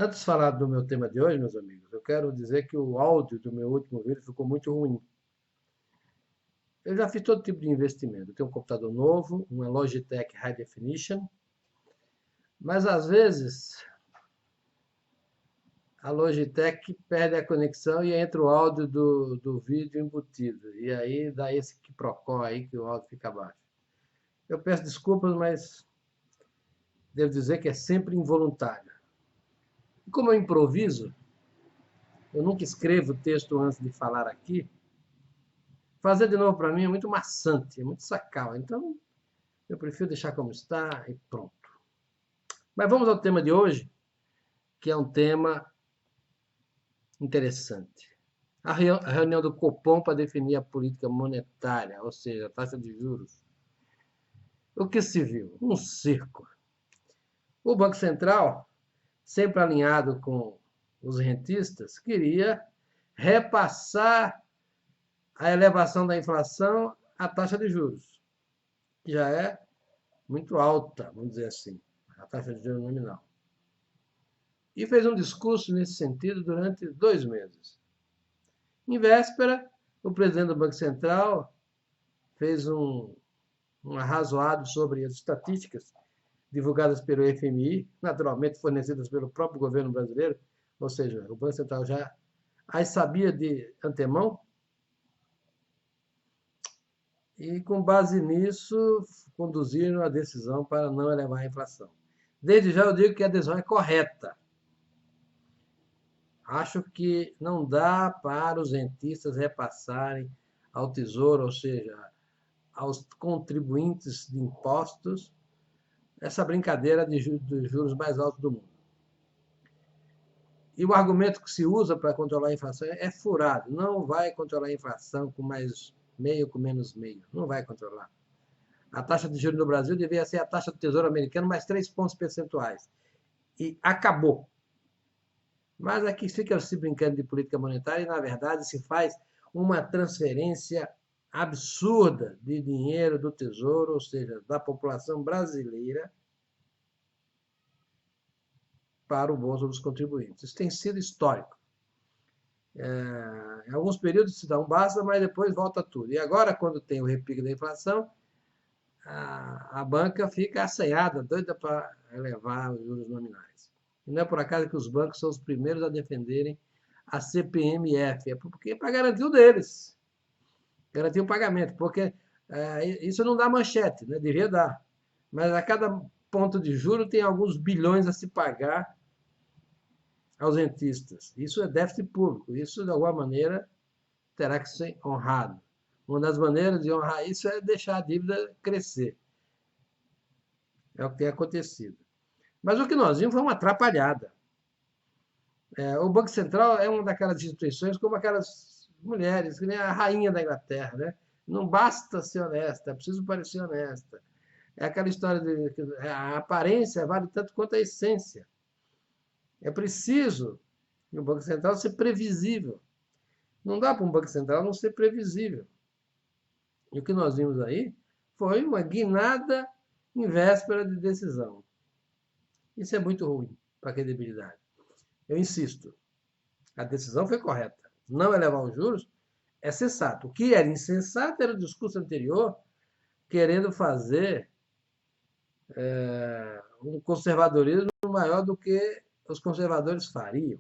Antes de falar do meu tema de hoje, meus amigos, eu quero dizer que o áudio do meu último vídeo ficou muito ruim. Eu já fiz todo tipo de investimento. Eu tenho um computador novo, uma Logitech High Definition, mas às vezes a Logitech perde a conexão e entra o áudio do vídeo embutido. E aí dá esse quiprocó aí que o áudio fica baixo. Eu peço desculpas, mas devo dizer que é sempre involuntário. E como eu improviso, eu nunca escrevo texto antes de falar aqui. Fazer de novo para mim é muito maçante, é muito sacal. Então, eu prefiro deixar como está e pronto. Mas vamos ao tema de hoje, que é um tema interessante. A reunião do Copom para definir a política monetária, ou seja, a taxa de juros. O que se viu? Um circo. O Banco Central, sempre alinhado com os rentistas, queria repassar a elevação da inflação à taxa de juros, que já é muito alta, vamos dizer assim, a taxa de juros nominal. E fez um discurso nesse sentido durante 2 meses. Em véspera, o presidente do Banco Central fez um arrazoado sobre as estatísticas divulgadas pelo FMI, naturalmente fornecidas pelo próprio governo brasileiro, ou seja, o Banco Central já as sabia de antemão, e com base nisso conduziram a decisão para não elevar a inflação. Desde já eu digo que a decisão é correta. Acho que não dá para os rentistas repassarem ao Tesouro, ou seja, aos contribuintes de impostos, essa brincadeira dos juros mais altos do mundo. E o argumento que se usa para controlar a inflação é furado. Não vai controlar a inflação com mais meio, com menos meio. Não vai controlar. A taxa de juros no Brasil devia ser a taxa do Tesouro americano mais 3 pontos percentuais. E acabou. Mas aqui fica se brincando de política monetária e, na verdade, se faz uma transferência absurda de dinheiro do Tesouro, ou seja, da população brasileira, para o bolso dos contribuintes. Isso tem sido histórico. Em alguns períodos se dá um basta, mas depois volta tudo. E agora, quando tem o repique da inflação, a banca fica assanhada, doida para elevar os juros nominais. E não é por acaso que os bancos são os primeiros a defenderem a CPMF, é porque é para garantir o deles, garantir o pagamento, porque isso não dá manchete, né? Devia dar. Mas a cada ponto de juro tem alguns bilhões a se pagar aos rentistas. Isso é déficit público, isso de alguma maneira terá que ser honrado. Uma das maneiras de honrar isso é deixar a dívida crescer. É o que tem acontecido. Mas o que nós vimos foi uma atrapalhada. O Banco Central é uma daquelas instituições como aquelas mulheres, que nem a rainha da Inglaterra, né? Não basta ser honesta, é preciso parecer honesta. É aquela história de que a aparência vale tanto quanto a essência. É preciso no Banco Central ser previsível. Não dá para um Banco Central não ser previsível. E o que nós vimos aí foi uma guinada em véspera de decisão. Isso é muito ruim para a credibilidade. Eu insisto, a decisão foi correta. Não elevar os juros é sensato. O que era insensato era o discurso anterior, querendo fazer um conservadorismo maior do que os conservadores fariam.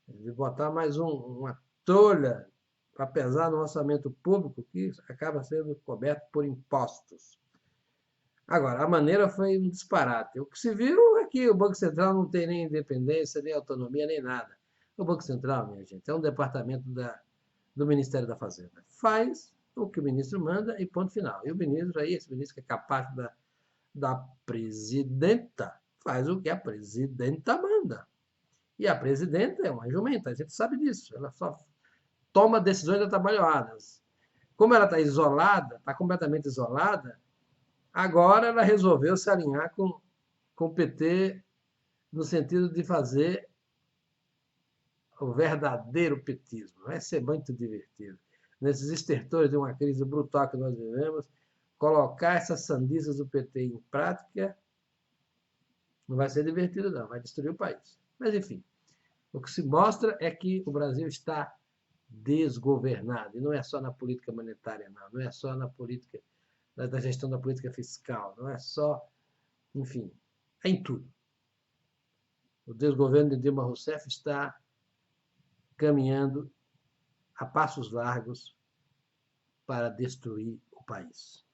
De botar mais uma trolha para pesar no orçamento público que acaba sendo coberto por impostos. Agora, a maneira foi um disparate. O que se viu é que o Banco Central não tem nem independência, nem autonomia, nem nada. O Banco Central, minha gente, é um departamento do Ministério da Fazenda. Faz o que o ministro manda e ponto final. E o ministro aí, esse ministro que é capaz da presidenta, faz o que a presidenta manda. E a presidenta é uma jumenta, a gente sabe disso. Ela só toma decisões atabalhoadas. Como ela está isolada, está completamente isolada, agora ela resolveu se alinhar com o PT no sentido de fazer o verdadeiro petismo. Vai ser muito divertido. Nesses estertores de uma crise brutal que nós vivemos, colocar essas sandices do PT em prática Não vai ser divertido, não, vai destruir o país. Mas, enfim, o que se mostra é que o Brasil está desgovernado. E não é só na política monetária, não. Não é só na política, da gestão da política fiscal. Não é só, enfim, é em tudo. O desgoverno de Dilma Rousseff está caminhando a passos largos para destruir o país.